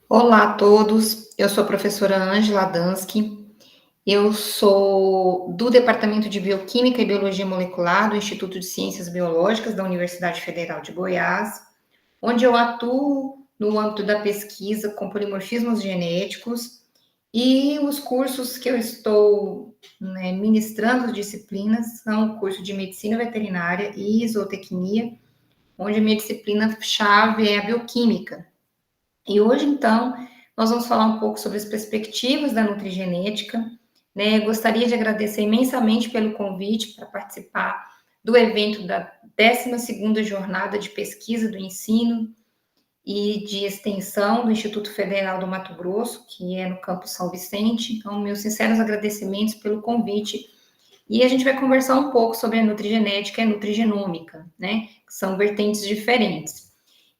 Olá a todos, eu sou a professora Ângela Dansky, eu sou do Departamento de Bioquímica e Biologia Molecular do Instituto de Ciências Biológicas da Universidade Federal de Goiás, onde eu atuo no âmbito da pesquisa com polimorfismos genéticos e os cursos que eu estou ministrando disciplinas são o curso de Medicina Veterinária e Zootecnia, onde a minha disciplina-chave é a bioquímica. E hoje, então, nós vamos falar um pouco sobre as perspectivas da nutrigenética, né? Gostaria de agradecer imensamente pelo convite para participar do evento da 12ª Jornada de Pesquisa do Ensino e de Extensão do Instituto Federal do Mato Grosso, que é no campus São Vicente. Então, meus sinceros agradecimentos pelo convite. E a gente vai conversar um pouco sobre a nutrigenética e a nutrigenômica, né? Que são vertentes diferentes.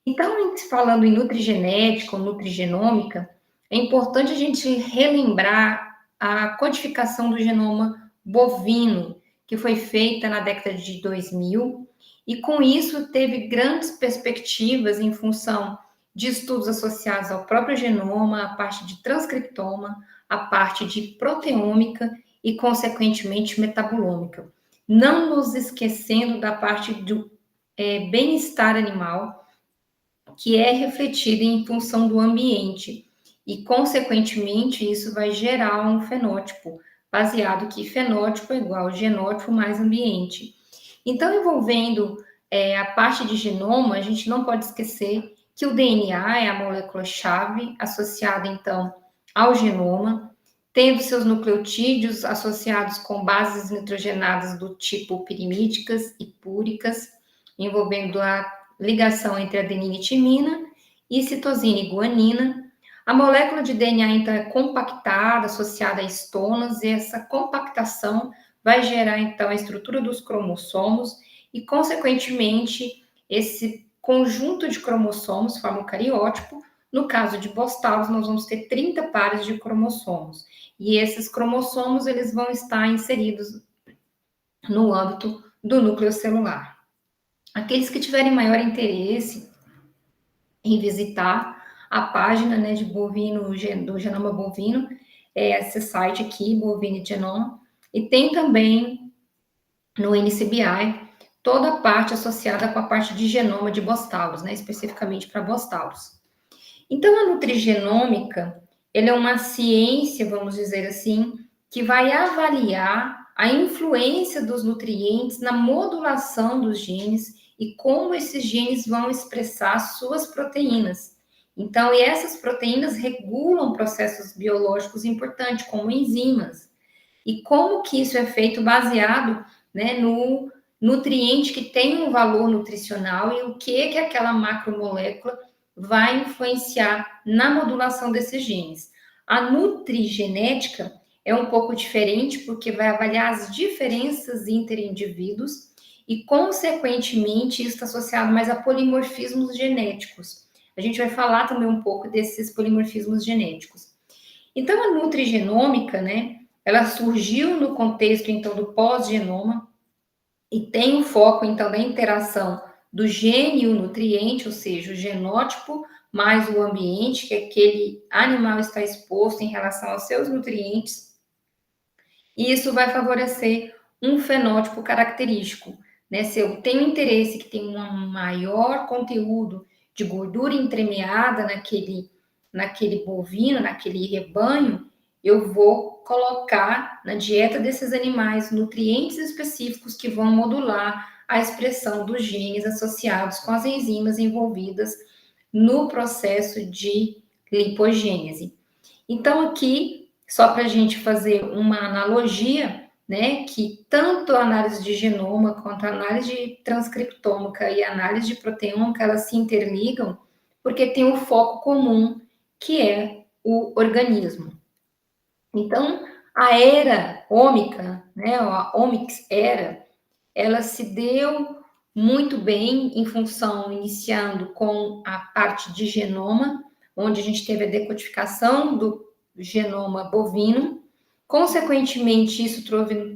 Então, falando em nutrigenética ou nutrigenômica, é importante a gente relembrar a codificação do genoma bovino, que foi feita na década de 2000, e com isso teve grandes perspectivas em função de estudos associados ao próprio genoma, a parte de transcriptoma, a parte de proteômica e, consequentemente, metabolômica. Não nos esquecendo da parte do bem-estar animal, que é refletida em função do ambiente. E, consequentemente, isso vai gerar um fenótipo, baseado que fenótipo é igual genótipo mais ambiente. Então, envolvendo a parte de genoma, a gente não pode esquecer que o DNA é a molécula-chave associada, então, ao genoma, tendo seus nucleotídeos associados com bases nitrogenadas do tipo pirimídicas e púricas, envolvendo a ligação entre adenina e timina e citosina e guanina. A molécula de DNA, então, é compactada, associada a estonas, e essa compactação vai gerar, então, a estrutura dos cromossomos e, consequentemente, esse conjunto de cromossomos forma o cariótipo. No caso de Bostalos, nós vamos ter 30 pares de cromossomos. E esses cromossomos, eles vão estar inseridos no âmbito do núcleo celular. Aqueles que tiverem maior interesse em visitar a página, né, de bovino, do genoma bovino, é esse site aqui, Bovine Genome, e tem também no NCBI toda a parte associada com a parte de genoma de Bostalos, né, especificamente para Bostalos. Então, a nutrigenômica, ela é uma ciência, vamos dizer assim, que vai avaliar a influência dos nutrientes na modulação dos genes e como esses genes vão expressar suas proteínas. Então, e essas proteínas regulam processos biológicos importantes, como enzimas. E como que isso é feito baseado, né, no nutriente que tem um valor nutricional e o que aquela macromolécula vai influenciar na modulação desses genes. A nutrigenética é um pouco diferente porque vai avaliar as diferenças entre indivíduos e, consequentemente, isso está associado mais a polimorfismos genéticos. A gente vai falar também um pouco desses polimorfismos genéticos. Então, a nutrigenômica, né, ela surgiu no contexto, então, do pós-genoma e tem o foco, então, da interação do gene e o nutriente, ou seja, o genótipo mais o ambiente que aquele animal está exposto em relação aos seus nutrientes, e isso vai favorecer um fenótipo característico, né? Se eu tenho interesse que tem um maior conteúdo de gordura entremeada naquele bovino, naquele rebanho, eu vou colocar na dieta desses animais nutrientes específicos que vão modular a expressão dos genes associados com as enzimas envolvidas no processo de lipogênese. Então, aqui, só para a gente fazer uma analogia, né, que tanto a análise de genoma quanto a análise de transcriptômica e a análise de proteômica, elas se interligam, porque tem um foco comum, que é o organismo. Então, a era ômica, né, a Omics era, ela se deu muito bem em função, iniciando com a parte de genoma, onde a gente teve a decodificação do genoma bovino. Consequentemente, isso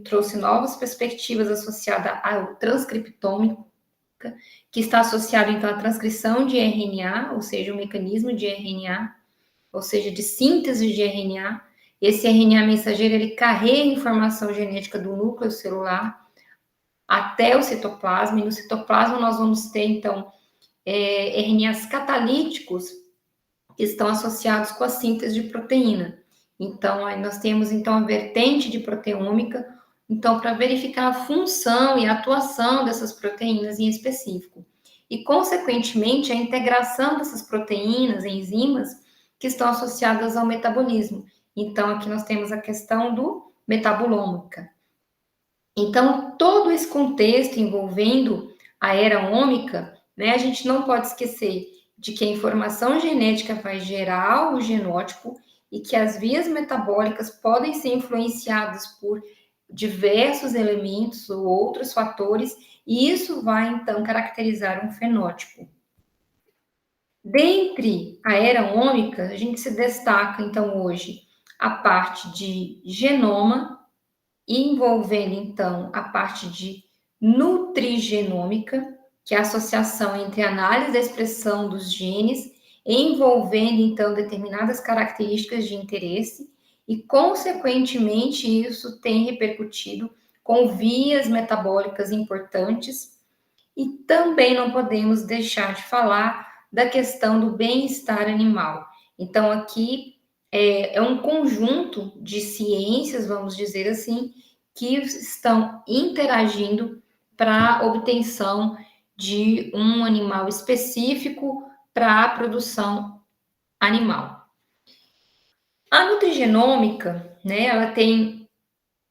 trouxe novas perspectivas associadas ao transcriptômico, que está associado, então, à transcrição de RNA, ou seja, o mecanismo de RNA. ou seja, de síntese de RNA. Esse RNA mensageiro, ele carrega a informação genética do núcleo celular até o citoplasma, e no citoplasma nós vamos ter, então, RNAs catalíticos que estão associados com a síntese de proteína. Então, aí nós temos, então, a vertente de proteômica, então, para verificar a função e a atuação dessas proteínas em específico. E, consequentemente, a integração dessas proteínas, enzimas, que estão associadas ao metabolismo. Então, aqui nós temos a questão do metabolômica. Então, todo esse contexto envolvendo a era ômica, né, a gente não pode esquecer de que a informação genética vai gerar o genótipo e que as vias metabólicas podem ser influenciadas por diversos elementos ou outros fatores, e isso vai, então, caracterizar um fenótipo. Dentre a era ômica, a gente se destaca, então, hoje, a parte de genoma, envolvendo, então, a parte de nutrigenômica, que é a associação entre a análise da expressão dos genes, envolvendo, então, determinadas características de interesse, e, consequentemente, isso tem repercutido com vias metabólicas importantes, e também não podemos deixar de falar da questão do bem-estar animal. Então, aqui é um conjunto de ciências, vamos dizer assim, que estão interagindo para a obtenção de um animal específico para a produção animal. A nutrigenômica, né, ela tem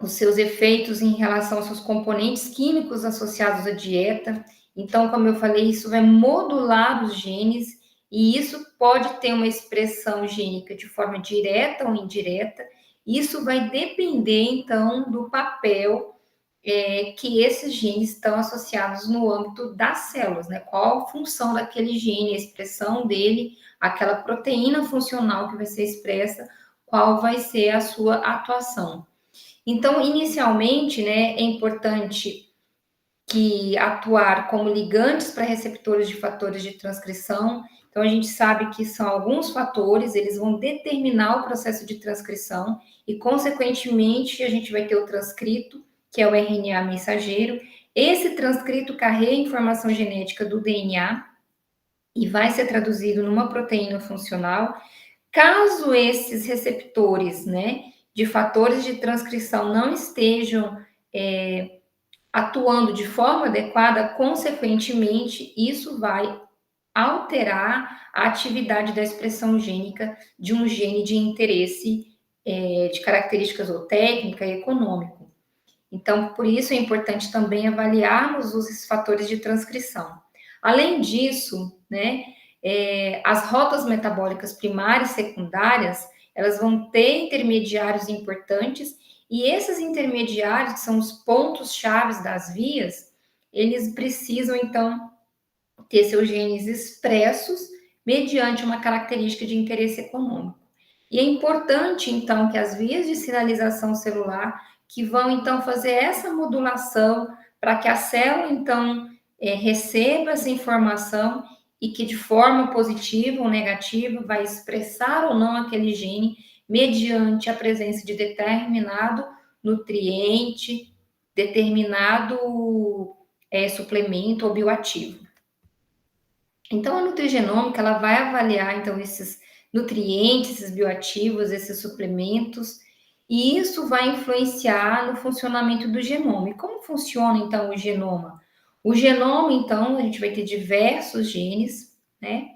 os seus efeitos em relação aos seus componentes químicos associados à dieta. Então, como eu falei, isso vai modular os genes e isso pode ter uma expressão gênica de forma direta ou indireta. Isso vai depender, então, do papel que esses genes estão associados no âmbito das células, né? Qual a função daquele gene, a expressão dele, aquela proteína funcional que vai ser expressa, qual vai ser a sua atuação. Então, inicialmente, né, é importante que atuar como ligantes para receptores de fatores de transcrição. Então, a gente sabe que são alguns fatores, eles vão determinar o processo de transcrição e, consequentemente, a gente vai ter o transcrito, que é o RNA mensageiro. Esse transcrito carrega a informação genética do DNA e vai ser traduzido numa proteína funcional. Caso esses receptores, né, de fatores de transcrição não estejam atuando de forma adequada, consequentemente, isso vai alterar a atividade da expressão gênica de um gene de interesse de características ou técnica e econômico. Então, por isso é importante também avaliarmos os fatores de transcrição. Além disso, né, as rotas metabólicas primárias e secundárias, elas vão ter intermediários importantes, e esses intermediários, que são os pontos chaves das vias, eles precisam, então, ter seus genes expressos mediante uma característica de interesse econômico. E é importante, então, que as vias de sinalização celular, que vão, então, fazer essa modulação para que a célula, então, receba essa informação e que, de forma positiva ou negativa, vai expressar ou não aquele gene mediante a presença de determinado nutriente, determinado suplemento ou bioativo. Então, a nutrigenômica, ela vai avaliar, então, esses nutrientes, esses bioativos, esses suplementos, e isso vai influenciar no funcionamento do genoma. E como funciona, então, o genoma? O genoma, então, a gente vai ter diversos genes, né?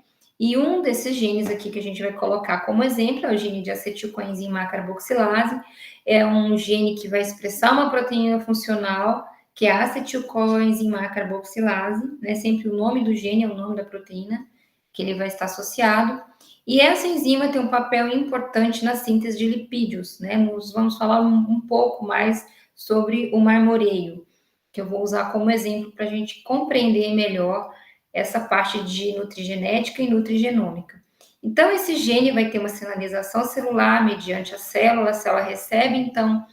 E um desses genes aqui que a gente vai colocar como exemplo é o gene de acetilcoenzima carboxilase. É um gene que vai expressar uma proteína funcional, que é a acetilcoenzima carboxilase, né? Sempre o nome do gene é o nome da proteína que ele vai estar associado. E essa enzima tem um papel importante na síntese de lipídios, né? Nós vamos falar um pouco mais sobre o marmoreio, que eu vou usar como exemplo para a gente compreender melhor essa parte de nutrigenética e nutrigenômica. Então, esse gene vai ter uma sinalização celular mediante a célula recebe, então,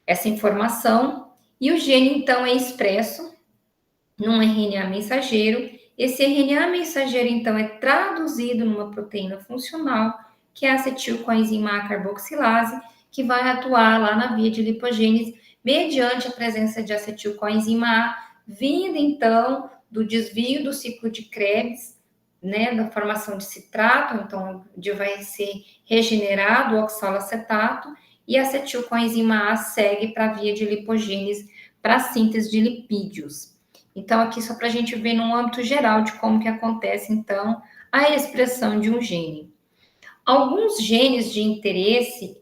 essa informação, e o gene, então, é expresso num RNA mensageiro, Esse RNA mensageiro, então, é traduzido numa proteína funcional, que é a acetilcoenzima A carboxilase, que vai atuar lá na via de lipogênese, mediante a presença de acetilcoenzima A, vindo, então, do desvio do ciclo de Krebs, né, da formação de citrato, então, onde vai ser regenerado o oxalacetato, e a acetilcoenzima A segue para a via de lipogênese, para a síntese de lipídios. Então, aqui só para a gente ver num âmbito geral de como que acontece, então, a expressão de um gene. Alguns genes de interesse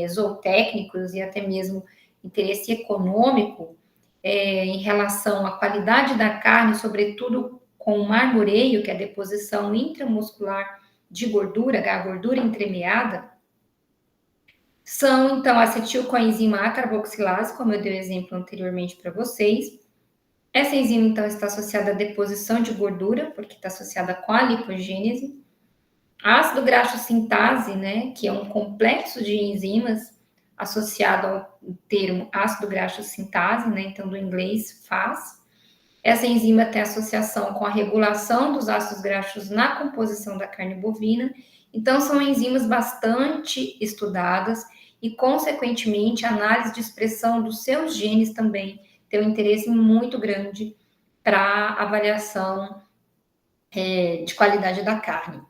zootécnicos e até mesmo interesse econômico em relação à qualidade da carne, sobretudo com o marmoreio, que é a deposição intramuscular de gordura, a gordura entremeada, são, então, a acetilcoenzima A carboxilase, como eu dei o exemplo anteriormente para vocês. Essa enzima, então, está associada à deposição de gordura, porque está associada com a lipogênese. A ácido graxo sintase, né, que é um complexo de enzimas associado ao termo ácido graxo sintase, né, então do inglês FAS. Essa enzima tem associação com a regulação dos ácidos graxos na composição da carne bovina. Então, são enzimas bastante estudadas e, consequentemente, a análise de expressão dos seus genes também tem um interesse muito grande para avaliação de qualidade da carne.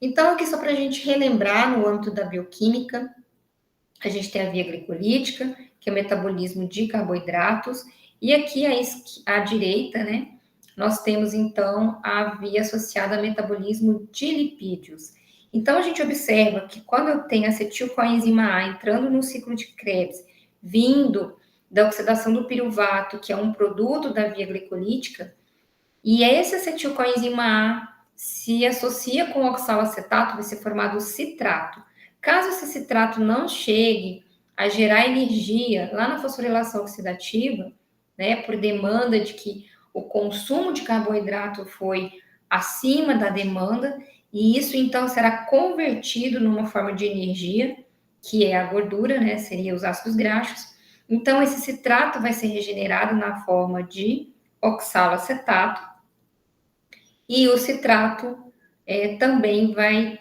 Então, aqui só para a gente relembrar, no âmbito da bioquímica, a gente tem a via glicolítica, que é o metabolismo de carboidratos, e aqui à direita, né, nós temos, então, a via associada ao metabolismo de lipídios. Então, a gente observa que quando eu tenho acetilcoenzima A entrando no ciclo de Krebs, vindo da oxidação do piruvato, que é um produto da via glicolítica, e esse acetilcoenzima A se associa com o oxalacetato, vai ser formado o citrato. Caso esse citrato não chegue a gerar energia lá na fosforilação oxidativa, né, por demanda de que o consumo de carboidrato foi acima da demanda, e isso então será convertido numa forma de energia, que é a gordura, né, seria os ácidos graxos. Então, esse citrato vai ser regenerado na forma de oxalacetato, e o citrato também vai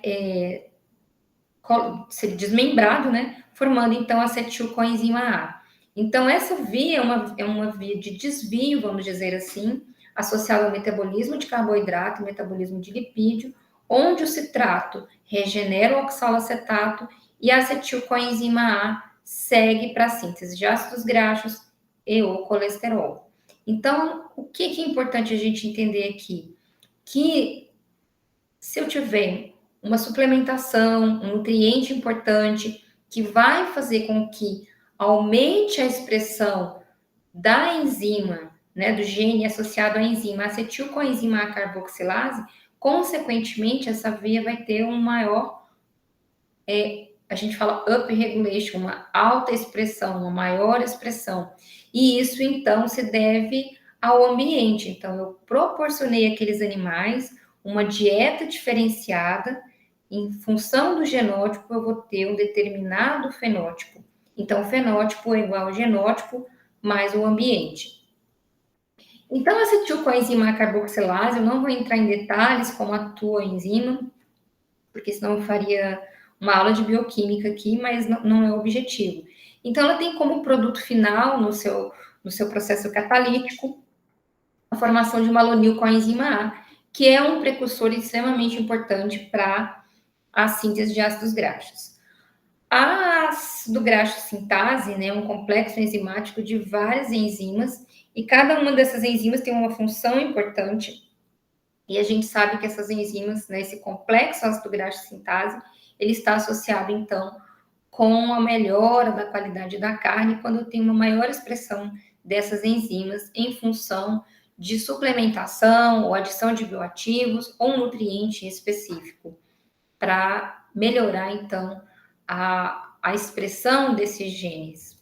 ser desmembrado, né? Formando, então, acetilcoenzima A. Então, essa via é uma via de desvio, vamos dizer assim, associada ao metabolismo de carboidrato, metabolismo de lipídio, onde o citrato regenera o oxalacetato e a acetilcoenzima A segue para a síntese de ácidos graxos e o colesterol. Então, o que é importante a gente entender aqui? Que se eu tiver uma suplementação, um nutriente importante que vai fazer com que aumente a expressão da enzima, né, do gene associado à enzima acetilcoenzima A carboxilase, consequentemente essa via vai ter um maior, a gente fala upregulation, uma alta expressão, uma maior expressão. E isso então se deve ao ambiente. Então eu proporcionei àqueles animais uma dieta diferenciada, em função do genótipo, eu vou ter um determinado fenótipo. Então, o fenótipo é igual ao genótipo mais o ambiente. Então, a acetilcoenzima carboxilase, eu não vou entrar em detalhes como atua a enzima, porque senão eu faria uma aula de bioquímica aqui, mas não é o objetivo. Então, ela tem como produto final, no seu processo catalítico, a formação de malonil com a enzima A, que é um precursor extremamente importante para a síntese de ácidos graxos. A ácido graxo sintase, né, é um complexo enzimático de várias enzimas, e cada uma dessas enzimas tem uma função importante, e a gente sabe que essas enzimas, né, esse complexo ácido graxo sintase, ele está associado, então, com a melhora da qualidade da carne, quando eu tenho uma maior expressão dessas enzimas em função de suplementação ou adição de bioativos ou um nutriente específico, para melhorar, então, a expressão desses genes.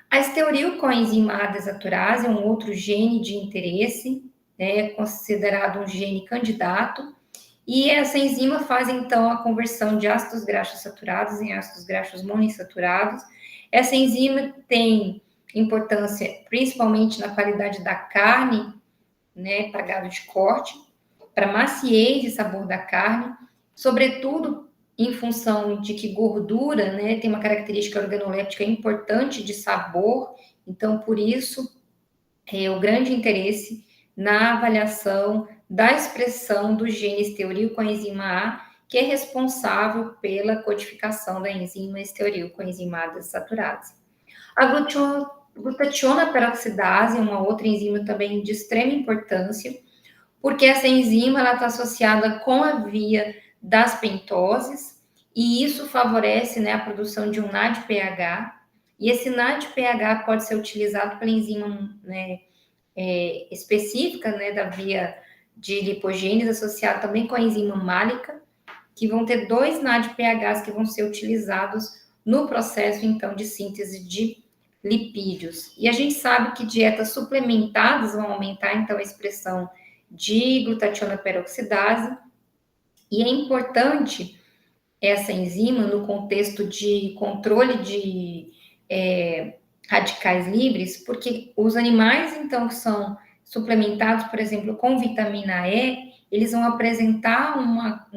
A esteorilcoenzima A desaturase é um outro gene de interesse, né, considerado um gene candidato, e essa enzima faz, então, a conversão de ácidos graxos saturados em ácidos graxos monoinsaturados. Essa enzima tem importância principalmente na qualidade da carne né, para gado de corte, para maciez e sabor da carne, sobretudo em função de que gordura, né, tem uma característica organoléptica importante de sabor, então por isso o grande interesse na avaliação da expressão do gene esteoril coenzima A, que é responsável pela codificação da enzima esteoril coenzima A desaturase. A glutationa peroxidase é uma outra enzima também de extrema importância, porque essa enzima está associada com a via das pentoses, e isso favorece, né, a produção de um NADPH, e esse NADPH pode ser utilizado pela enzima, né, específica, né, da via de lipogênese, associada também com a enzima málica, que vão ter 2 NADPHs que vão ser utilizados no processo, então, de síntese de lipídios. E a gente sabe que dietas suplementadas vão aumentar, então, a expressão de glutationa peroxidase, e é importante essa enzima no contexto de controle de radicais livres, porque os animais, então, que são suplementados, por exemplo, com vitamina E, eles vão apresentar uma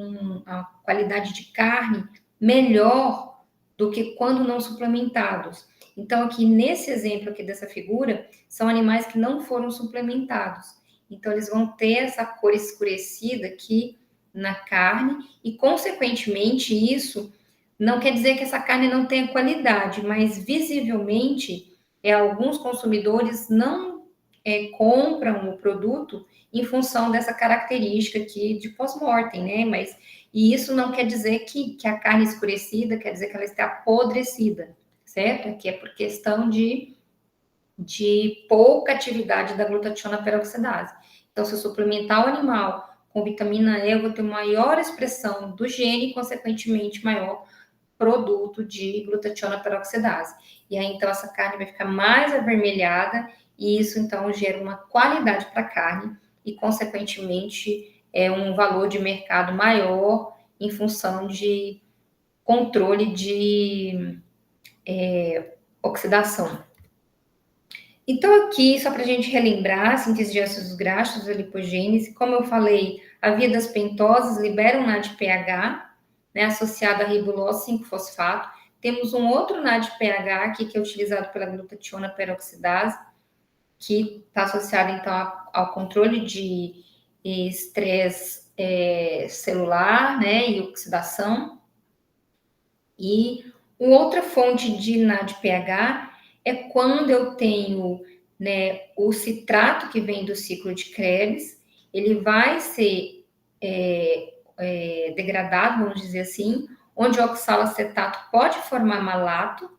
qualidade de carne melhor do que quando não suplementados. Então, aqui nesse exemplo aqui dessa figura, são animais que não foram suplementados. Então, eles vão ter essa cor escurecida aqui na carne e, consequentemente, isso não quer dizer que essa carne não tenha qualidade, mas visivelmente, alguns consumidores não compram o produto em função dessa característica aqui de pós-mortem, né? E isso não quer dizer que a carne escurecida quer dizer que ela está apodrecida, certo? Aqui é por questão de pouca atividade da glutationa peroxidase. Então, se eu suplementar o animal com vitamina E, eu vou ter maior expressão do gene e, consequentemente, maior produto de glutationa peroxidase. E aí, então, essa carne vai ficar mais avermelhada e isso, então, gera uma qualidade para a carne e, consequentemente, um valor de mercado maior em função de controle de oxidação. Então, aqui, só para a gente relembrar, a síntese de ácidos graxos, a lipogênese, como eu falei, a via das pentoses libera um NADPH, né, associado a ribulose 5-fosfato. Temos um outro NADPH aqui, que é utilizado pela glutationa peroxidase, que está associado, então, ao controle de estresse celular, né, e oxidação. E uma outra fonte de NADPH é quando eu tenho, né, o citrato que vem do ciclo de Krebs, ele vai ser degradado, vamos dizer assim, onde o oxalacetato pode formar malato,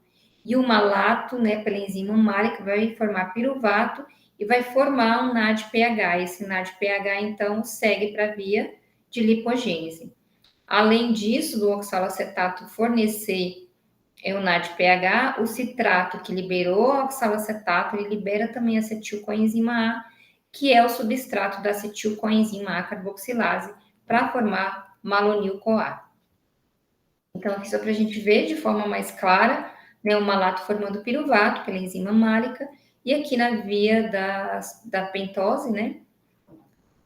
e o malato, né, pela enzima málica, vai formar piruvato e vai formar um NADPH. Esse NADPH, então, segue para a via de lipogênese. Além disso, do oxalacetato fornecer o NADPH, o citrato que liberou o oxalacetato, ele libera também acetilcoenzima A, que é o substrato da acetilcoenzima A carboxilase, para formar malonil-CoA. Então, aqui só para a gente ver de forma mais clara, né, o malato formando piruvato pela enzima málica, e aqui na via da pentose, né,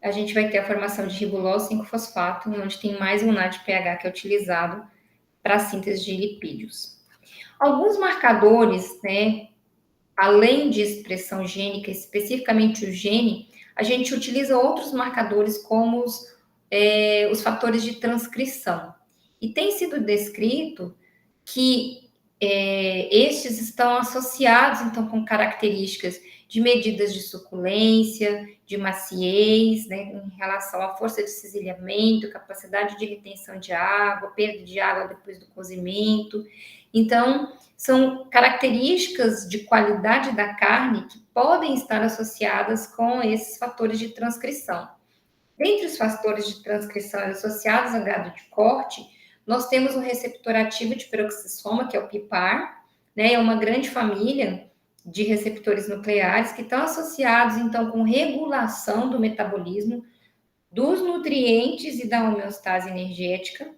a gente vai ter a formação de ribulose 5-fosfato, onde tem mais um NADPH que é utilizado para a síntese de lipídios. Alguns marcadores, né, além de expressão gênica, especificamente o gene, a gente utiliza outros marcadores como os fatores de transcrição. E tem sido descrito que estes estão associados, então, com características de medidas de suculência, de maciez, né, em relação à força de cisalhamento, capacidade de retenção de água, perda de água depois do cozimento. Então, são características de qualidade da carne que podem estar associadas com esses fatores de transcrição. Dentre os fatores de transcrição associados ao gado de corte, nós temos o receptor ativo de peroxissoma, que é o PIPAR, né? É uma grande família de receptores nucleares que estão associados, então, com regulação do metabolismo, dos nutrientes e da homeostase energética.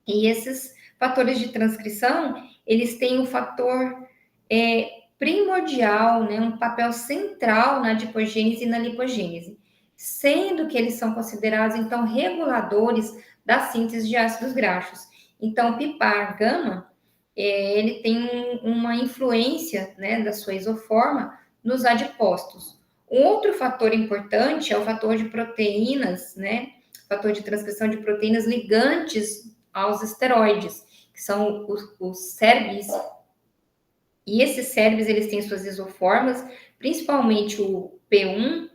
E esses fatores de transcrição, eles têm um fator primordial, né? Um papel central na adipogênese e na lipogênese. sendo que eles são considerados, então, reguladores da síntese de ácidos graxos. Então, o PPAR gama, ele tem uma influência, né, da sua isoforma nos adipócitos. Um outro fator importante é o fator de proteínas, né, fator de transcrição de proteínas ligantes aos esteroides, que são os SERBs. E esses SERBs, eles têm suas isoformas, principalmente o P1,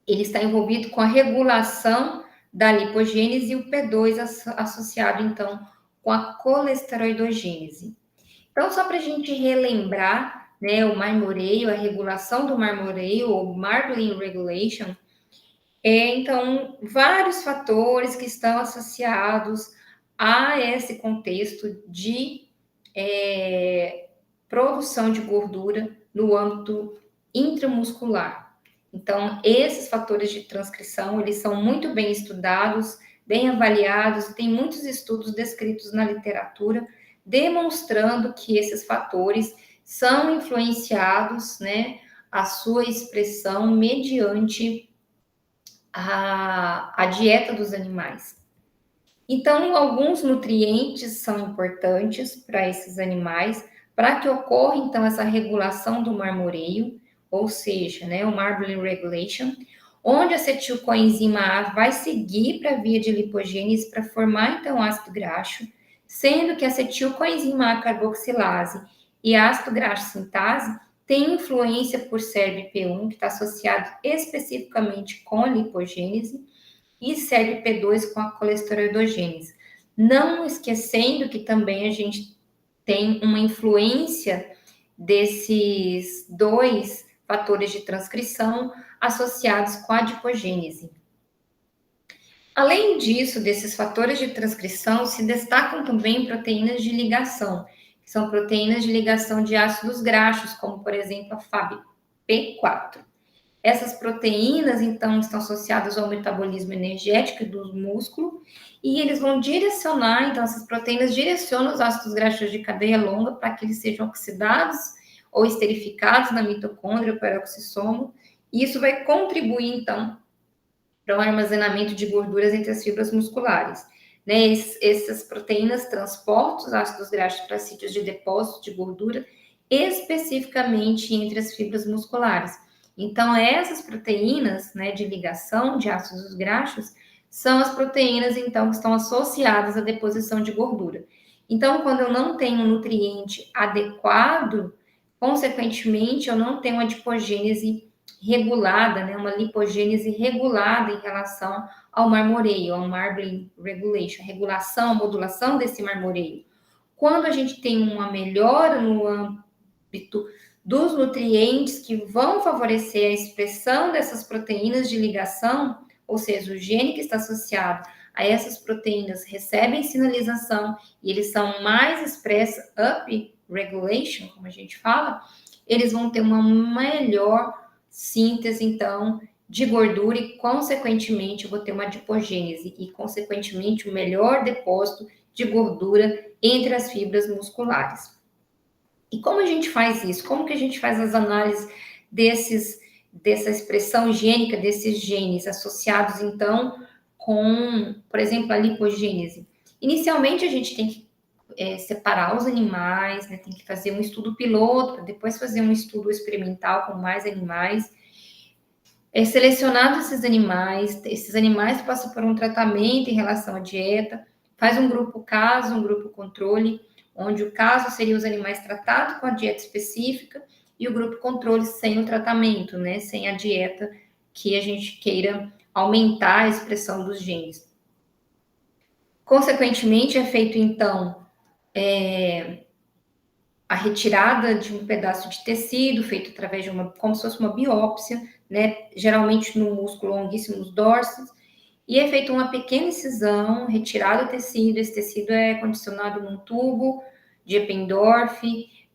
ele está envolvido com a regulação da lipogênese e o P2 associado, então, com a colesteroidogênese. Então, só para a gente relembrar, né, o marmoreio, a regulação do marmoreio, ou marbling regulation, então, vários fatores que estão associados a esse contexto de produção de gordura no âmbito intramuscular. Então, esses fatores de transcrição, eles são muito bem estudados, bem avaliados, e tem muitos estudos descritos na literatura, demonstrando que esses fatores são influenciados, né, a sua expressão mediante a dieta dos animais. Então, alguns nutrientes são importantes para esses animais, para que ocorra, então, essa regulação do marmoreio, ou seja, né, o marbling regulation, onde a acetilcoenzima A vai seguir para a via de lipogênese para formar, então, ácido graxo, sendo que a acetilcoenzima A carboxilase e ácido graxo sintase têm influência por SERBP1, que está associado especificamente com a lipogênese, e SERB-P2 com a colesteroidogênese. Não esquecendo que também a gente tem uma influência desses dois fatores de transcrição associados com a adipogênese. Além disso, desses fatores de transcrição, se destacam também proteínas de ligação, que são proteínas de ligação de ácidos graxos, como, por exemplo, a FAB-P4. Essas proteínas, então, estão associadas ao metabolismo energético do músculo e eles vão direcionar, então, essas proteínas direcionam os ácidos graxos de cadeia longa para que eles sejam oxidados ou esterificados na mitocôndria, peroxissomo, e isso vai contribuir, então, para o armazenamento de gorduras entre as fibras musculares. Né? Essas proteínas transportam os ácidos graxos para sítios de depósito de gordura, especificamente entre as fibras musculares. Então, essas proteínas, né, de ligação de ácidos graxos são as proteínas, então, que estão associadas à deposição de gordura. Então, quando eu não tenho um nutriente adequado, consequentemente, eu não tenho adipogênese regulada, né, uma lipogênese regulada em relação ao marmoreio, ao marbling regulation, a regulação, a modulação desse marmoreio. Quando a gente tem uma melhora no âmbito dos nutrientes que vão favorecer a expressão dessas proteínas de ligação, ou seja, o gene que está associado a essas proteínas recebem sinalização e eles são mais expressos, up regulation, como a gente fala, eles vão ter uma melhor síntese, então, de gordura e, consequentemente, eu vou ter uma adipogênese e, consequentemente, o melhor depósito de gordura entre as fibras musculares. E como a gente faz isso? Como que a gente faz as análises dessa expressão gênica desses genes associados, então, com, por exemplo, a lipogênese? Inicialmente, a gente tem que separar os animais, né? Tem que fazer um estudo piloto, para depois fazer um estudo experimental com mais animais. Selecionados esses animais passam por um tratamento em relação à dieta, faz um grupo caso, um grupo controle, onde o caso seria os animais tratados com a dieta específica e o grupo controle sem o tratamento, né? Sem a dieta que a gente queira aumentar a expressão dos genes. Consequentemente, é feito, então, a retirada de um pedaço de tecido, feito através de como se fosse uma biópsia, né? Geralmente no músculo longuíssimos dorsos, e é feita uma pequena incisão, retirado o tecido, esse tecido é condicionado num tubo de Eppendorf,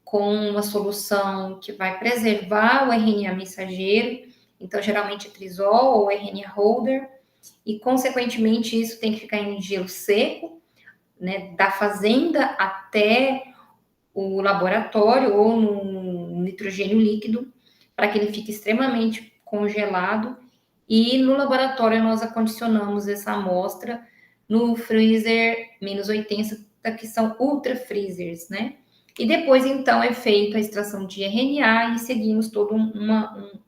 com uma solução que vai preservar o RNA mensageiro, então geralmente é trisol ou RNA holder, e consequentemente isso tem que ficar em gelo seco, né, da fazenda até o laboratório ou no nitrogênio líquido, para que ele fique extremamente congelado e no laboratório nós acondicionamos essa amostra no freezer -80, que são ultra freezers, né? E depois, então, é feita a extração de RNA e seguimos toda uma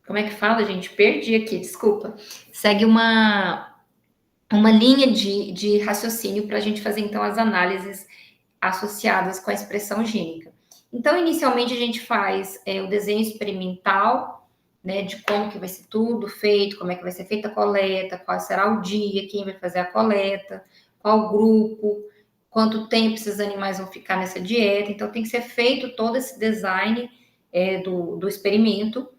como é que fala, gente? Perdi aqui, desculpa. Segue uma linha de raciocínio para a gente fazer, então, as análises associadas com a expressão gênica. Então, inicialmente, a gente faz o desenho experimental, né, de como que vai ser tudo feito, como é que vai ser feita a coleta, qual será o dia, quem vai fazer a coleta, qual grupo, quanto tempo esses animais vão ficar nessa dieta. Então, tem que ser feito todo esse design do experimento.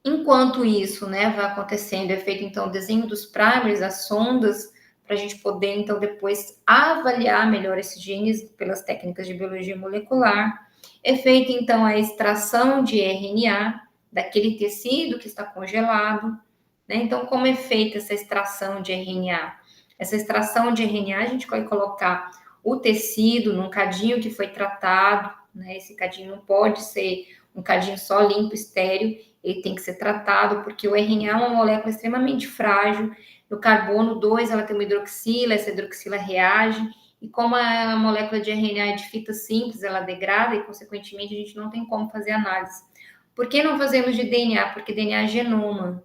Enquanto isso, né, vai acontecendo, é feito, então, o desenho dos primers, as sondas, para a gente poder, então, depois avaliar melhor esses genes pelas técnicas de biologia molecular. É feita, então, a extração de RNA daquele tecido que está congelado, né? Então, como é feita essa extração de RNA? Essa extração de RNA, a gente vai colocar o tecido num cadinho que foi tratado, né? Esse cadinho não pode ser um cadinho só limpo, estéril, ele tem que ser tratado, porque o RNA é uma molécula extremamente frágil. No carbono 2, ela tem uma hidroxila, essa hidroxila reage, e como a molécula de RNA é de fita simples, ela degrada e, consequentemente, a gente não tem como fazer análise. Por que não fazemos de DNA? Porque DNA é genoma,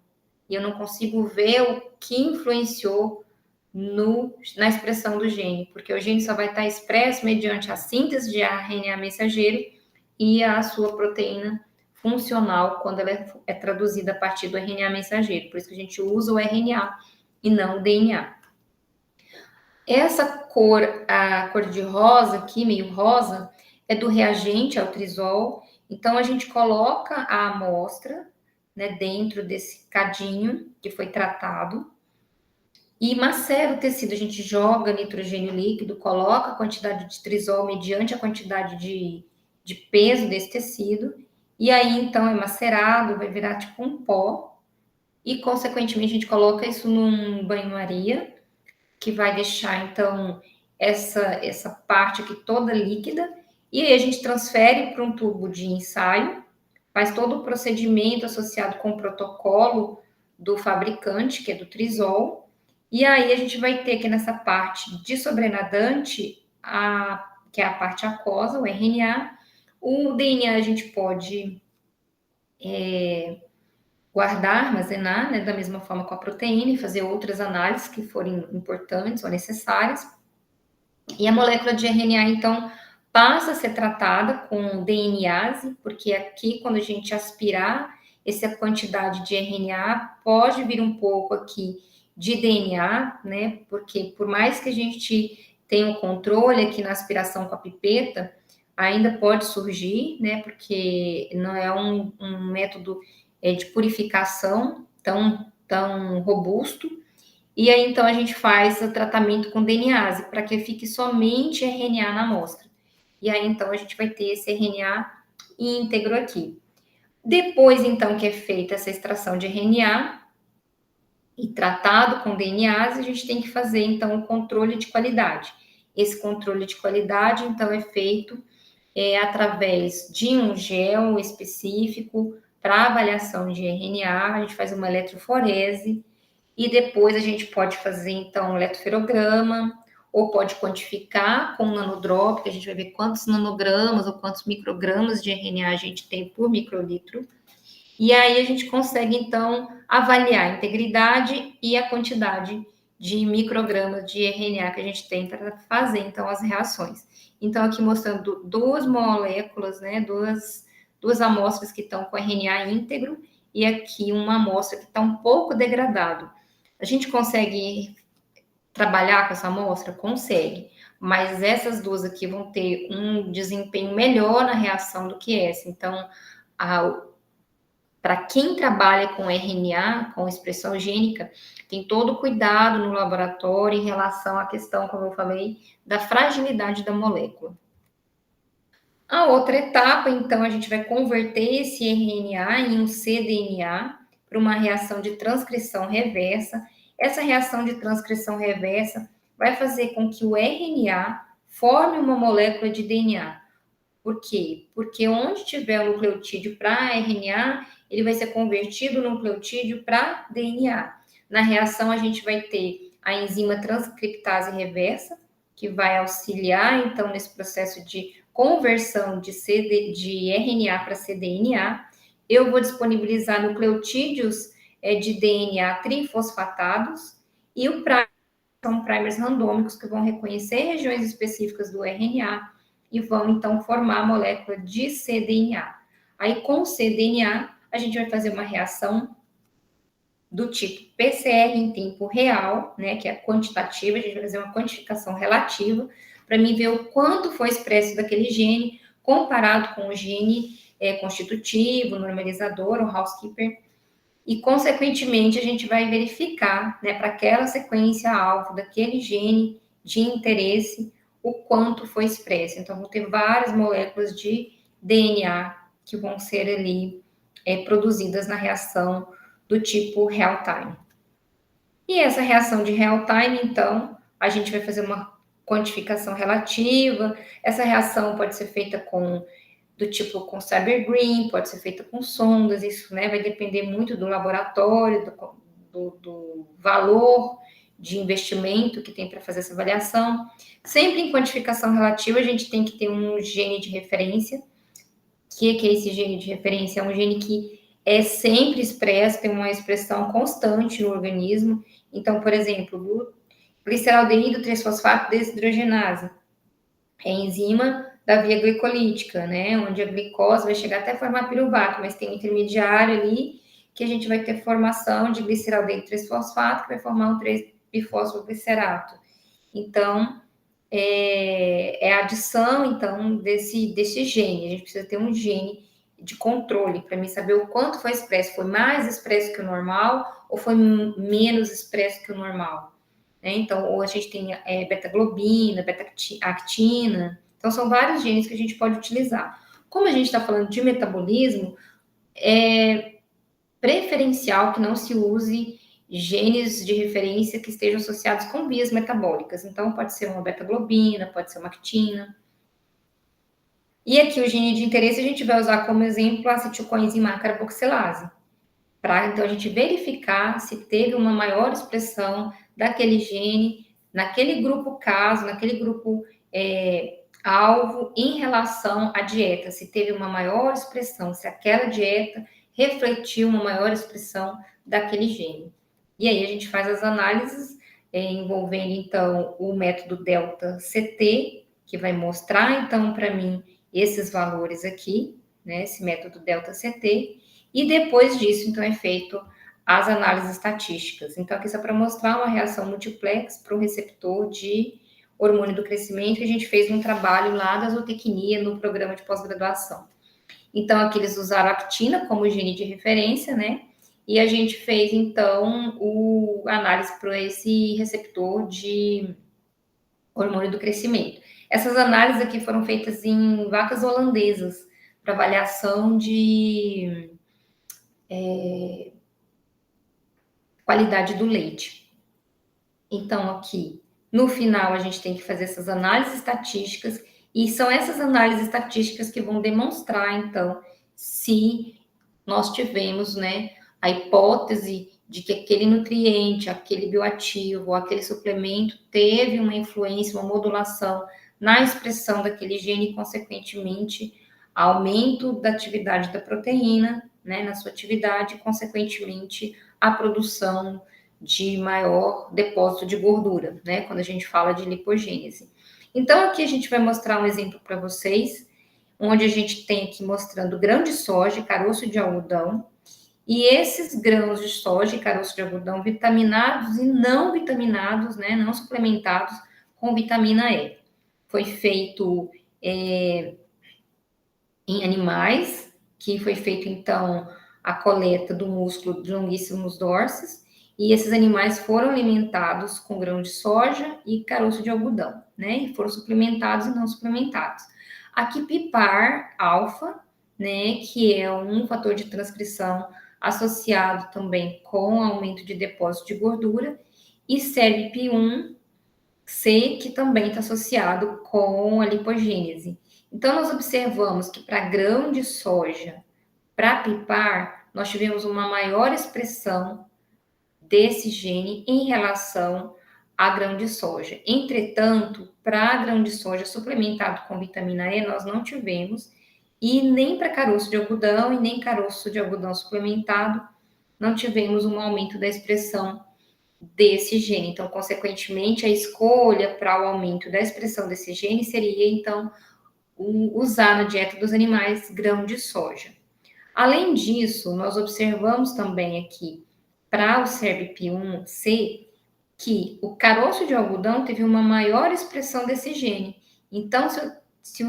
e eu não consigo ver o que influenciou na expressão do gene, porque o gene só vai estar expresso mediante a síntese de RNA mensageiro e a sua proteína funcional quando ela é traduzida a partir do RNA mensageiro. Por isso que a gente usa o RNA e não o DNA. Essa cor, a cor de rosa aqui, meio rosa, é do reagente, é o trisol. Então, a gente coloca a amostra, né, dentro desse cadinho que foi tratado e macera o tecido. A gente joga nitrogênio líquido, coloca a quantidade de trisol mediante a quantidade de peso desse tecido, e aí, então, é macerado, vai virar tipo um pó, e, consequentemente, a gente coloca isso num banho-maria, que vai deixar, então, essa parte aqui toda líquida, e aí a gente transfere para um tubo de ensaio, faz todo o procedimento associado com o protocolo do fabricante, que é do Trisol, e aí a gente vai ter aqui nessa parte de sobrenadante, que é a parte aquosa, o RNA. O DNA a gente pode guardar, armazenar, né, da mesma forma com a proteína e fazer outras análises que forem importantes ou necessárias. E a molécula de RNA, então, passa a ser tratada com DNase, porque aqui, quando a gente aspirar essa quantidade de RNA, pode vir um pouco aqui de DNA, né? Porque por mais que a gente tenha um controle aqui na aspiração com a pipeta, ainda pode surgir, né? Porque não é um método de purificação tão robusto. E aí, então, a gente faz o tratamento com DNase, para que fique somente RNA na amostra. E aí, então, a gente vai ter esse RNA íntegro aqui. Depois, então, que é feita essa extração de RNA e tratado com DNase, a gente tem que fazer, então, o controle de qualidade. Esse controle de qualidade, então, é feito através de um gel específico para avaliação de RNA, a gente faz uma eletroforese, e depois a gente pode fazer, então, um eletroferograma, ou pode quantificar com um nanodrop, que a gente vai ver quantos nanogramas ou quantos microgramas de RNA a gente tem por microlitro. E aí a gente consegue, então, avaliar a integridade e a quantidade de microgramas de RNA que a gente tem para fazer, então, as reações. Então, aqui mostrando duas moléculas, né, duas amostras que estão com RNA íntegro, e aqui uma amostra que está um pouco degradado. A gente consegue trabalhar com essa amostra? Consegue. Mas essas duas aqui vão ter um desempenho melhor na reação do que essa. Então, para quem trabalha com RNA, com expressão gênica, tem todo o cuidado no laboratório em relação à questão, como eu falei, da fragilidade da molécula. A outra etapa, então, a gente vai converter esse RNA em um cDNA para uma reação de transcrição reversa. Essa reação de transcrição reversa vai fazer com que o RNA forme uma molécula de DNA. Por quê? Porque onde tiver o nucleotídeo para RNA, ele vai ser convertido no nucleotídeo para DNA. Na reação, a gente vai ter a enzima transcriptase reversa, que vai auxiliar, então, nesse processo de conversão de RNA para cDNA. Eu vou disponibilizar nucleotídeos de DNA trifosfatados e o primer são primers randômicos que vão reconhecer regiões específicas do RNA e vão, então, formar a molécula de cDNA. Aí, com o cDNA, a gente vai fazer uma reação do tipo PCR em tempo real, né, que é quantitativa, a gente vai fazer uma quantificação relativa, para mim ver o quanto foi expresso daquele gene, comparado com o gene constitutivo, normalizador, ou housekeeper, e, consequentemente, a gente vai verificar, né, para aquela sequência-alvo daquele gene de interesse, o quanto foi expresso. Então, vou ter várias moléculas de DNA que vão ser ali produzidas na reação do tipo real-time. E essa reação de real-time, então, a gente vai fazer uma quantificação relativa. Essa reação pode ser feita do tipo com Cyber Green, pode ser feita com sondas, isso, né, vai depender muito do laboratório, do valor de investimento que tem para fazer essa avaliação. Sempre em quantificação relativa, a gente tem que ter um gene de referência. O que é esse gene de referência? É um gene que é sempre expresso, tem uma expressão constante no organismo. Então, por exemplo, gliceraldeído 3-fosfato desidrogenase é enzima da via glicolítica, né? Onde a glicose vai chegar até formar piruvato, mas tem um intermediário ali que a gente vai ter formação de gliceraldeído 3-fosfato, que vai formar um 3-bifosfoglicerato. Então, é a adição, então, desse gene. A gente precisa ter um gene de controle para mim saber o quanto foi expresso. Foi mais expresso que o normal ou foi menos expresso que o normal? Né? Então, ou a gente tem beta-globina, beta-actina. Então, são vários genes que a gente pode utilizar. Como a gente está falando de metabolismo, é preferencial que não se use genes de referência que estejam associados com vias metabólicas. Então, pode ser uma beta-globina, pode ser uma actina. E aqui o gene de interesse a gente vai usar como exemplo a acetilcoenzima carboxilase, para então a gente verificar se teve uma maior expressão daquele gene naquele grupo caso, naquele grupo alvo em relação à dieta, se teve uma maior expressão, se aquela dieta refletiu uma maior expressão daquele gene. E aí a gente faz as análises envolvendo, então, o método delta-CT, que vai mostrar, então, para mim, esses valores aqui, né, esse método delta-CT, e depois disso, então, é feito as análises estatísticas. Então, aqui só para mostrar uma reação multiplex para o receptor de hormônio do crescimento, que a gente fez um trabalho lá da zootecnia no programa de pós-graduação. Então, aqui eles usaram a actina como gene de referência, né? E a gente fez, então, a análise para esse receptor de hormônio do crescimento. Essas análises aqui foram feitas em vacas holandesas, para avaliação de qualidade do leite. Então, aqui, no final, a gente tem que fazer essas análises estatísticas, e são essas análises estatísticas que vão demonstrar, então, se nós tivemos, né, a hipótese de que aquele nutriente, aquele bioativo, aquele suplemento teve uma influência, uma modulação na expressão daquele gene e, consequentemente, aumento da atividade da proteína, né, na sua atividade, e, consequentemente, a produção de maior depósito de gordura, né, quando a gente fala de lipogênese. Então, aqui a gente vai mostrar um exemplo para vocês, onde a gente tem aqui mostrando grão de soja e caroço de algodão, e esses grãos de soja e caroço de algodão vitaminados e não vitaminados, né, não suplementados com vitamina E. Foi feito em animais, que foi feito, então, a coleta do músculo de longuíssimos dorsos, e esses animais foram alimentados com grão de soja e caroço de algodão, né, e foram suplementados e não suplementados. Aqui, PIPAR alfa, né, que é um fator de transcrição associado também com aumento de depósito de gordura, e SERP1C, que também está associado com a lipogênese. Então, nós observamos que para grão de soja, para pipar, nós tivemos uma maior expressão desse gene em relação a grão de soja. Entretanto, para grão de soja suplementado com vitamina E, nós não tivemos, e nem para caroço de algodão e nem caroço de algodão suplementado, não tivemos um aumento da expressão desse gene. Então, consequentemente, a escolha para o aumento da expressão desse gene seria, então, usar na dieta dos animais grão de soja. Além disso, nós observamos também aqui, para o SERBP1C, que o caroço de algodão teve uma maior expressão desse gene. Então, se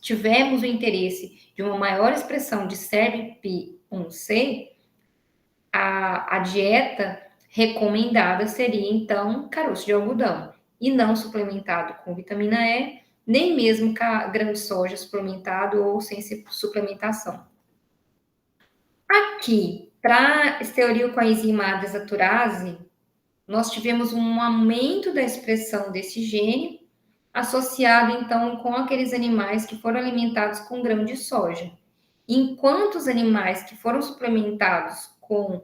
tivermos o interesse de uma maior expressão de SERBP1C, a dieta recomendada seria, então, caroço de algodão, e não suplementado com vitamina E, nem mesmo grão de soja suplementado ou sem suplementação. Aqui, para estearil com a enzima A desaturase, nós tivemos um aumento da expressão desse gene, associado, então, com aqueles animais que foram alimentados com grão de soja. Enquanto os animais que foram suplementados com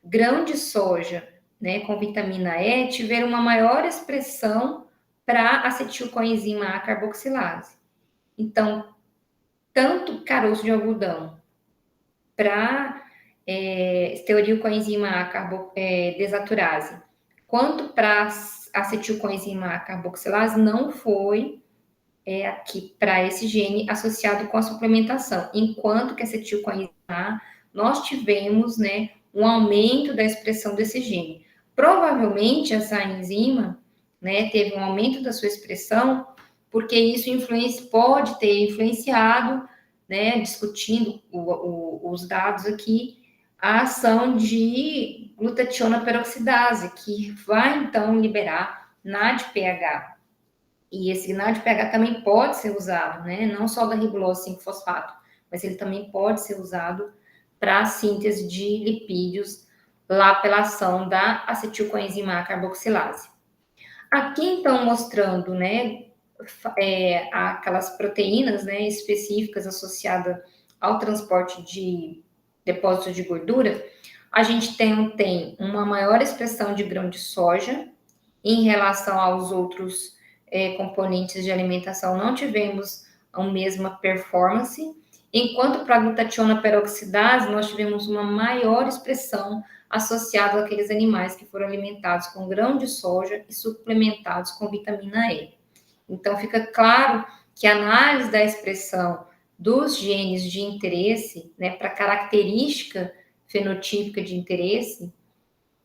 grão de soja, né, com vitamina E, tiveram uma maior expressão para acetilcoenzima A carboxilase. Então, tanto caroço de algodão para estearil-coenzima A desaturase, quanto para acetilcoenzima A carboxilase, não foi aqui para esse gene associado com a suplementação, enquanto que acetilcoenzima A, nós tivemos, né, um aumento da expressão desse gene. Provavelmente essa enzima, né, teve um aumento da sua expressão, porque isso pode ter influenciado, né, discutindo os dados aqui, a ação de glutationa peroxidase, que vai então liberar NADPH. E esse NADPH também pode ser usado, né, não só da ribulose 5-fosfato, mas ele também pode ser usado para a síntese de lipídios lá pela ação da acetilcoenzima A carboxilase. Aqui, então, mostrando, né, aquelas proteínas, né, específicas associadas ao transporte de depósitos de gordura, a gente tem uma maior expressão de grão de soja em relação aos outros componentes de alimentação, não tivemos a mesma performance, enquanto para a glutationa peroxidase, nós tivemos uma maior expressão associada àqueles animais que foram alimentados com grão de soja e suplementados com vitamina E. Então, fica claro que a análise da expressão dos genes de interesse, né, para característica fenotípica de interesse,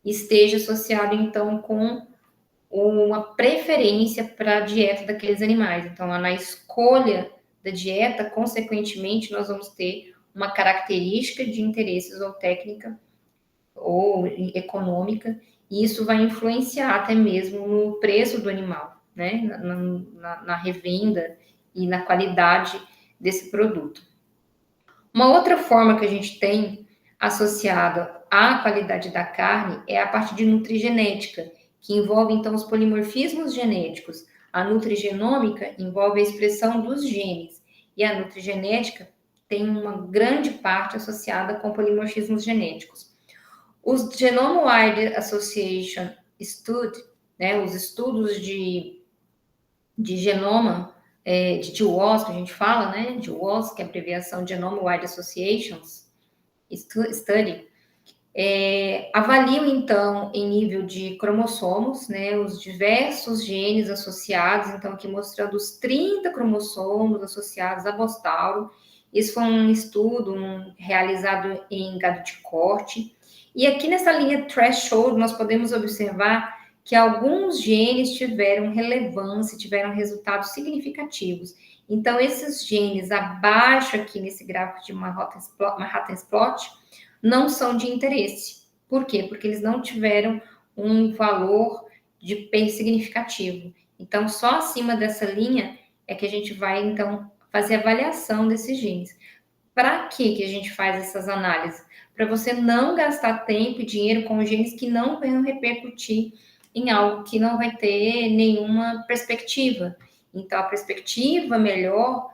esteja associado, então, com uma preferência para a dieta daqueles animais. Então, na escolha da dieta, consequentemente, nós vamos ter uma característica de interesses ou técnica ou econômica, e isso vai influenciar até mesmo no preço do animal, né? Na revenda e na qualidade desse produto. Uma outra forma que a gente tem associada à qualidade da carne é a parte de nutrigenética, que envolve, então, os polimorfismos genéticos. A nutrigenômica envolve a expressão dos genes, e a nutrigenética tem uma grande parte associada com polimorfismos genéticos. Os Genome-Wide Association Study, né, os estudos de genoma, de GWAS, que a gente fala, né, GWAS, que é a abreviação Genome-Wide Associations Study, avaliam, então, em nível de cromossomos, né, os diversos genes associados, então, aqui mostrando os 30 cromossomos associados a Bostauro. Isso foi um estudo realizado em gado de corte. E aqui nessa linha threshold, nós podemos observar que alguns genes tiveram relevância, tiveram resultados significativos. Então, esses genes abaixo aqui nesse gráfico de Manhattan's plot, não são de interesse. Por quê? Porque eles não tiveram um valor de P significativo. Então, só acima dessa linha é que a gente vai, então, fazer avaliação desses genes. Para que a gente faz essas análises? Para você não gastar tempo e dinheiro com genes que não vão repercutir em algo que não vai ter nenhuma perspectiva. Então, a perspectiva melhor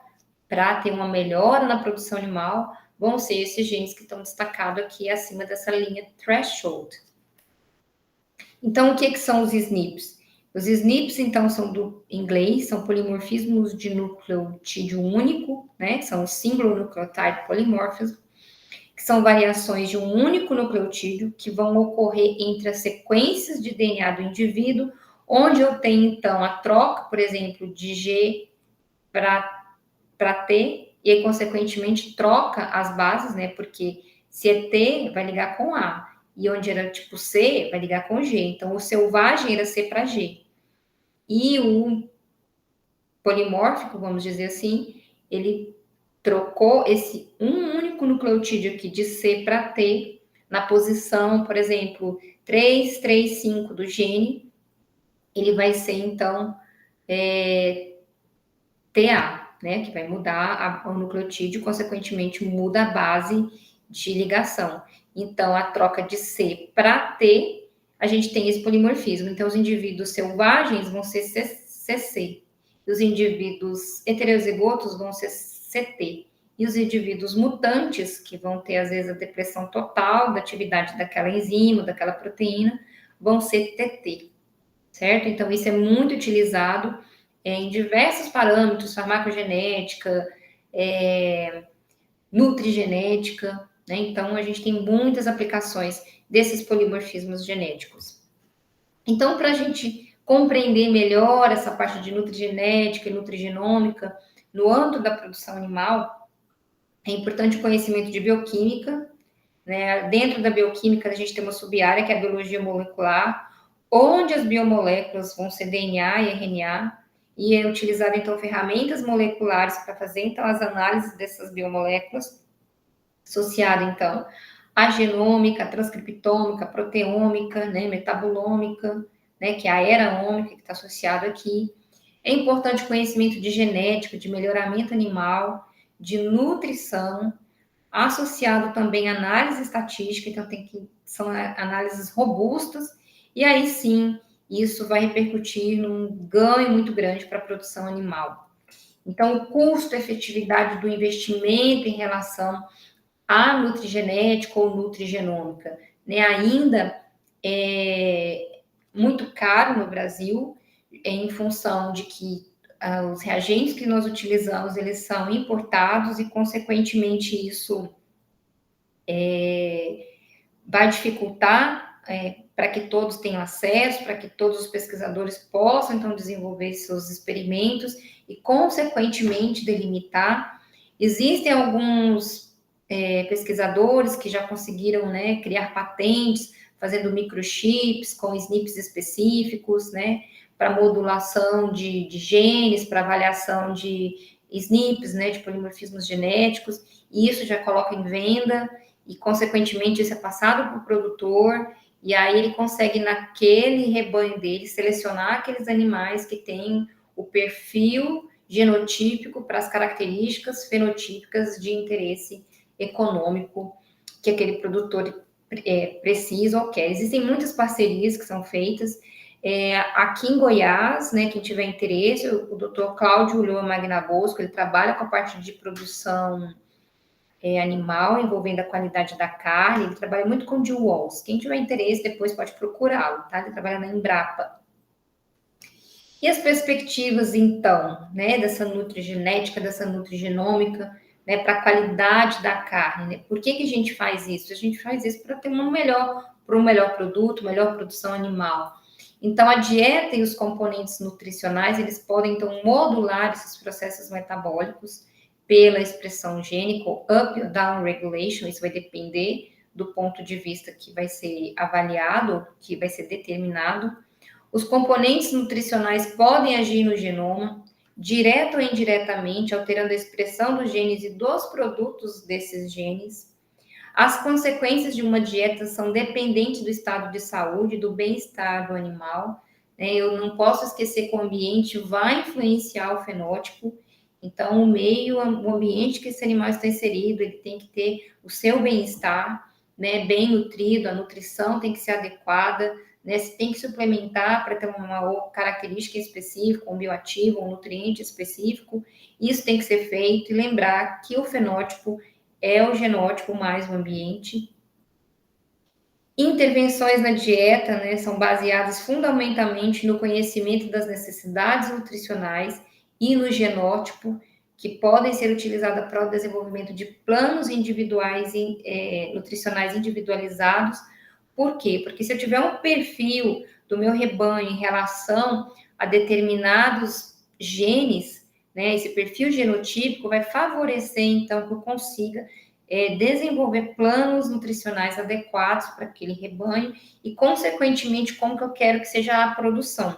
para ter uma melhora na produção animal, vão ser esses genes que estão destacados aqui acima dessa linha threshold. Então, o que são os SNPs? Os SNPs, então, são do inglês, são polimorfismos de nucleotídeo único, né? São single nucleotide polymorphism, que são variações de um único nucleotídeo que vão ocorrer entre as sequências de DNA do indivíduo, onde eu tenho, então, a troca, por exemplo, de G para T, e aí, consequentemente, troca as bases, né? Porque se é T, vai ligar com A, e onde era tipo C, vai ligar com G. Então, o selvagem era C para G. E o polimórfico, vamos dizer assim, ele trocou esse um único nucleotídeo aqui de C para T na posição, por exemplo, 3, 3, 5 do gene, ele vai ser, então, TA, né, que vai mudar o nucleotídeo, consequentemente muda a base de ligação. Então, a troca de C para T, a gente tem esse polimorfismo. Então, os indivíduos selvagens vão ser CC, e os indivíduos heterozigotos vão ser CT. E os indivíduos mutantes, que vão ter, às vezes, a depressão total da atividade daquela enzima, daquela proteína, vão ser TT, certo? Então, isso é muito utilizado em diversos parâmetros, farmacogenética, nutrigenética, né? Então, a gente tem muitas aplicações desses polimorfismos genéticos. Então, para a gente compreender melhor essa parte de nutrigenética e nutrigenômica no âmbito da produção animal, é importante o conhecimento de bioquímica, né? Dentro da bioquímica, a gente tem uma sub-área, que é a biologia molecular, onde as biomoléculas vão ser DNA e RNA, e é utilizado, então, ferramentas moleculares para fazer, então, as análises dessas biomoléculas, associada, então, à genômica, transcriptômica, proteômica, né, metabolômica, né, que é a aerômica, que está associada aqui. É importante o conhecimento de genética, de melhoramento animal, de nutrição, associado também à análise estatística, então são análises robustas, e aí sim, isso vai repercutir num ganho muito grande para a produção animal. Então, o custo-efetividade do investimento em relação à nutrigenética ou nutrigenômica, né, ainda é muito caro no Brasil, em função de que os reagentes que nós utilizamos, eles são importados e, consequentemente, isso vai dificultar para que todos tenham acesso, para que todos os pesquisadores possam, então, desenvolver seus experimentos e, consequentemente, delimitar. Existem alguns pesquisadores que já conseguiram, né, criar patentes, fazendo microchips com SNPs específicos, né, para modulação de genes, para avaliação de SNPs, né, de polimorfismos genéticos, e isso já coloca em venda, e, consequentemente, isso é passado para o produtor, e aí ele consegue, naquele rebanho dele, selecionar aqueles animais que têm o perfil genotípico para as características fenotípicas de interesse econômico que aquele produtor precisa ou quer. Existem muitas parcerias que são feitas. Aqui em Goiás, né, quem tiver interesse, o Dr. Cláudio Ulloa Magnabosco, ele trabalha com a parte de produção animal, envolvendo a qualidade da carne, ele trabalha muito com DIWALS. Quem tiver interesse, depois pode procurá-lo, tá? Ele trabalha na Embrapa. E as perspectivas, então, né, dessa nutrigenética, dessa nutrigenômica, né, para a qualidade da carne, né? Por que a gente faz isso? A gente faz isso para ter um melhor produto, melhor produção animal. Então, a dieta e os componentes nutricionais, eles podem, então, modular esses processos metabólicos pela expressão gênica, up ou down regulation, isso vai depender do ponto de vista que vai ser avaliado, que vai ser determinado. Os componentes nutricionais podem agir no genoma, direto ou indiretamente, alterando a expressão dos genes e dos produtos desses genes. As consequências de uma dieta são dependentes do estado de saúde, do bem-estar do animal. Eu não posso esquecer que o ambiente vai influenciar o fenótipo. Então, o ambiente que esse animal está inserido, ele tem que ter o seu bem-estar, né, bem nutrido, a nutrição tem que ser adequada, né? Se tem que suplementar para ter uma característica específica, um bioativo, um nutriente específico, isso tem que ser feito e lembrar que o fenótipo é o genótipo mais o ambiente. Intervenções na dieta, né, são baseadas fundamentalmente no conhecimento das necessidades nutricionais e no genótipo, que podem ser utilizadas para o desenvolvimento de planos individuais e nutricionais individualizados. Por quê? Porque se eu tiver um perfil do meu rebanho em relação a determinados genes, né, esse perfil genotípico vai favorecer, então, que eu consiga desenvolver planos nutricionais adequados para aquele rebanho e, consequentemente, como que eu quero que seja a produção.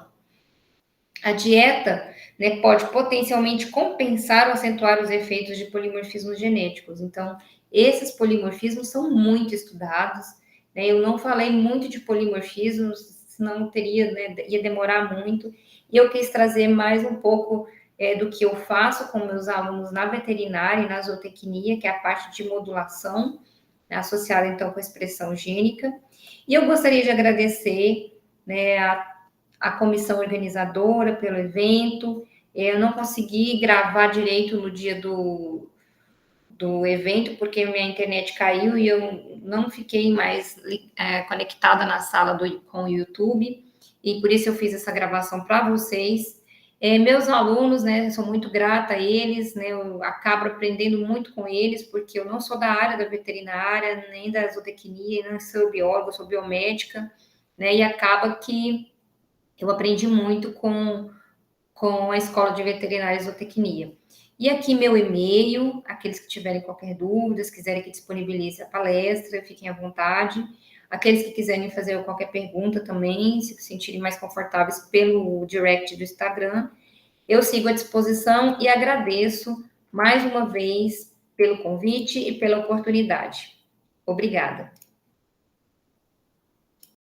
A dieta, né, pode potencialmente compensar ou acentuar os efeitos de polimorfismos genéticos. Então, esses polimorfismos são muito estudados, né? Eu não falei muito de polimorfismos, senão teria, né, ia demorar muito. E eu quis trazer mais um pouco do que eu faço com meus alunos na veterinária e na zootecnia, que é a parte de modulação, né, associada então com a expressão gênica. E eu gostaria de agradecer, né, a comissão organizadora pelo evento. Eu não consegui gravar direito no dia do evento, porque minha internet caiu e eu não fiquei mais conectada na sala com o YouTube, e por isso eu fiz essa gravação para vocês. Meus alunos, né, sou muito grata a eles, né, eu acabo aprendendo muito com eles, porque eu não sou da área da veterinária, nem da zootecnia, não sou bióloga, sou biomédica, né, e acaba que eu aprendi muito com a Escola de Veterinária e Zootecnia. E aqui meu e-mail, aqueles que tiverem qualquer dúvida, se quiserem que disponibilize a palestra, fiquem à vontade. Aqueles que quiserem fazer qualquer pergunta também, se sentirem mais confortáveis pelo direct do Instagram, eu sigo à disposição e agradeço mais uma vez pelo convite e pela oportunidade. Obrigada.